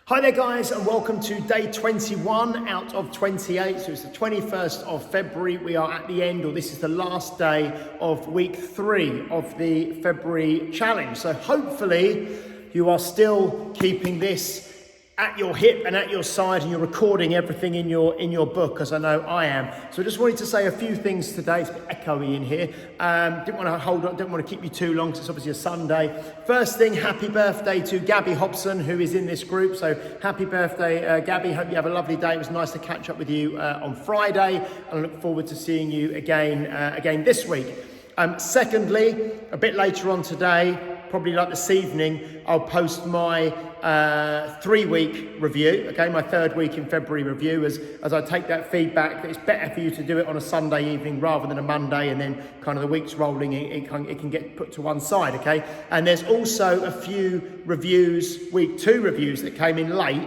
Hi there guys, and welcome to day 21 out of 28. So it's the 21st of February. We are at the end, or this is the last day of week 3 of the February challenge. So hopefully you are still keeping this at your hip and at your side, and you're recording everything in your book, as I know I am. So I just wanted to say a few things today. It's a bit echoey in here. Didn't want to hold on, didn't want to keep you too long because it's obviously a Sunday. First thing, happy birthday to Gabby Hobson, who is in this group. So happy birthday, Gabby. Hope you have a lovely day. It was nice to catch up with you on Friday, and I look forward to seeing you again this week. Secondly, a bit later on today, probably like this evening, I'll post my 3-week review, okay, my 3rd week in February review, as I take that feedback that it's better for you to do it on a Sunday evening rather than a Monday, and then kind of the week's rolling, it can get put to one side, okay? And there's also a few reviews, week 2 reviews that came in late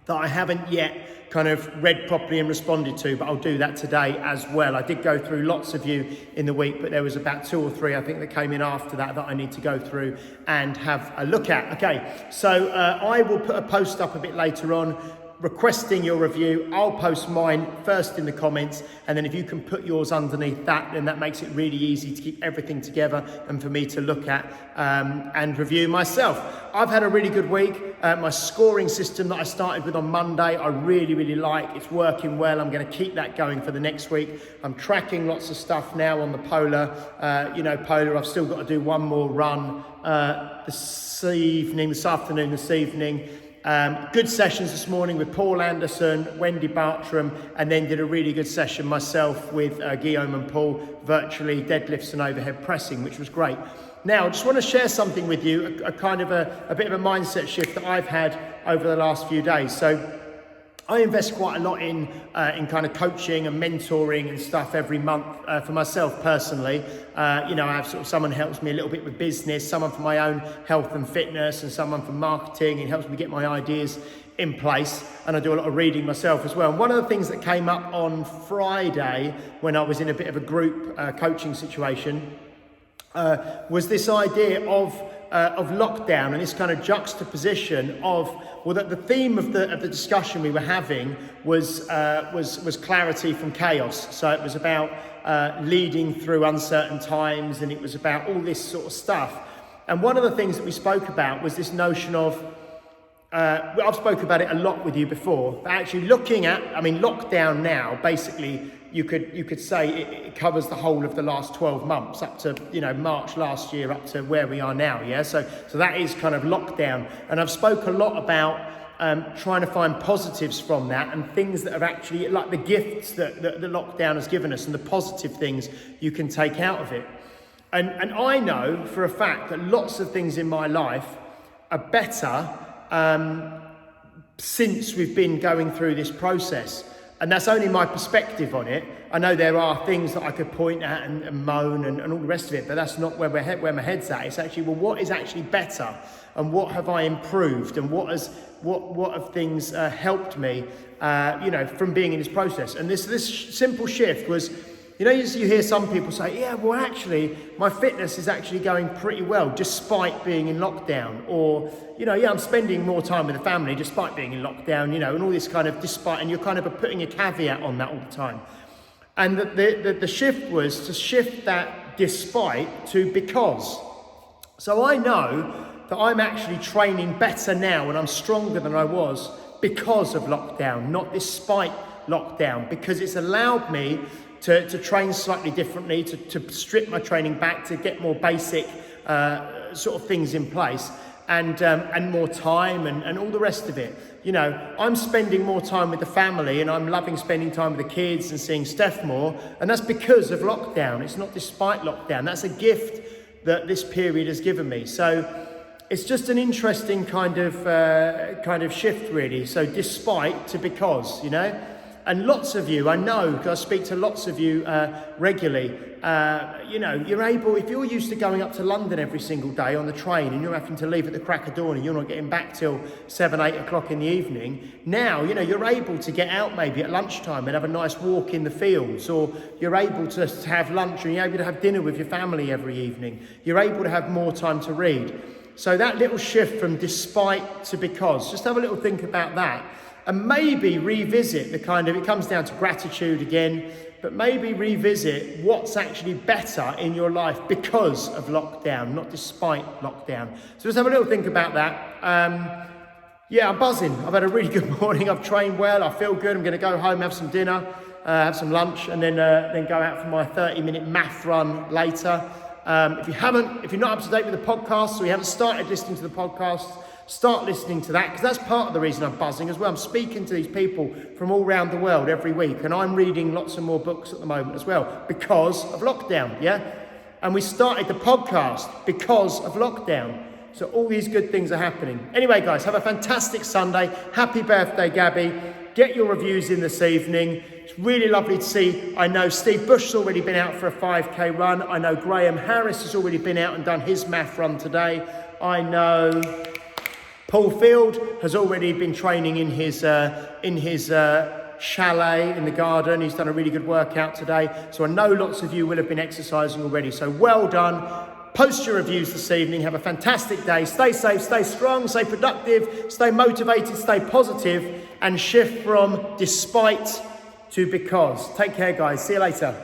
that I haven't yet kind of read properly and responded to, but I'll do that today as well. I did go through lots of you in the week, but there was about 2 or 3 I think that came in after that I need to go through and have a look at. Okay, so I will put a post up a bit later on requesting your review. I'll post mine first in the comments, and then if you can put yours underneath that, then that makes it really easy to keep everything together and for me to look at and review myself. I've had a really good week. My scoring system that I started with on Monday, I really like. It's working well. I'm going to keep that going for the next week. I'm tracking lots of stuff now on the Polar. Polar, I've still got to do one more run this afternoon. Good sessions this morning with Paul Anderson, Wendy Bartram, and then did a really good session myself with Guillaume and Paul, virtually deadlifts and overhead pressing, which was great. Now, I just want to share something with you, a kind of a bit of a mindset shift that I've had over the last few days. So I invest quite a lot in kind of coaching and mentoring and stuff every month for myself personally. I have sort of someone who helps me a little bit with business, someone for my own health and fitness, and someone for marketing, and helps me get my ideas in place. And I do a lot of reading myself as well. And one of the things that came up on Friday when I was in a bit of a group coaching situation was this idea of lockdown, and this kind of juxtaposition of, well, that the theme of the discussion we were having was clarity from chaos. So it was about leading through uncertain times, and it was about all this sort of stuff. And one of the things that we spoke about was this notion of, I've spoken about it a lot with you before, but actually looking at, lockdown now, basically, you could say it covers the whole of the last 12 months up to, March last year up to where we are now, yeah? So that is kind of lockdown. And I've spoke a lot about trying to find positives from that, and things that have actually, like the gifts that the lockdown has given us, and the positive things you can take out of it. And I know for a fact that lots of things in my life are better since we've been going through this process. And that's only my perspective on it. I know there are things that I could point at and moan and all the rest of it, but that's not where my head's at. It's actually, well, what is actually better, and what have I improved, and what have things helped me, from being in this process. And this simple shift was, you hear some people say, yeah, well, actually, my fitness is actually going pretty well despite being in lockdown. Or, I'm spending more time with the family despite being in lockdown, and all this kind of despite, and you're kind of putting a caveat on that all the time. And the shift was to shift that despite to because. So I know that I'm actually training better now, and I'm stronger than I was because of lockdown, not despite lockdown, because it's allowed me to train slightly differently, to strip my training back, to get more basic sort of things in place, and more time and all the rest of it. I'm spending more time with the family, and I'm loving spending time with the kids and seeing Steph more, and that's because of lockdown. It's not despite lockdown. That's a gift that this period has given me. So it's just an interesting kind of shift, really. So despite to because, And lots of you, I know, because I speak to lots of you regularly, you're able, if you're used to going up to London every single day on the train, and you're having to leave at the crack of dawn, and you're not getting back till 7, 8 o'clock in the evening, now, you're able to get out maybe at lunchtime and have a nice walk in the fields, or you're able to have lunch, and you're able to have dinner with your family every evening. You're able to have more time to read. So that little shift from despite to because, just have a little think about that. And maybe revisit the kind of, it comes down to gratitude again, but maybe revisit what's actually better in your life because of lockdown, not despite lockdown. So just have a little think about that. Yeah, I'm buzzing. I've had a really good morning. I've trained well. I feel good. I'm going to go home, have some dinner, have some lunch, and then go out for my 30-minute math run later. If you're not up to date with the podcast, or you haven't started listening to the podcast, start listening to that, because that's part of the reason I'm buzzing as well. I'm speaking to these people from all around the world every week, and I'm reading lots of more books at the moment as well because of lockdown, yeah? And we started the podcast because of lockdown. So all these good things are happening. Anyway, guys, have a fantastic Sunday. Happy birthday, Gabby. Get your reviews in this evening. It's really lovely to see. I know Steve Bush's already been out for a 5K run. I know Graham Harris has already been out and done his math run today. I know Paul Field has already been training in his chalet in the garden. He's done a really good workout today. So I know lots of you will have been exercising already. So well done. Post your reviews this evening. Have a fantastic day. Stay safe, stay strong, stay productive, stay motivated, stay positive, and shift from despite to because. Take care, guys. See you later.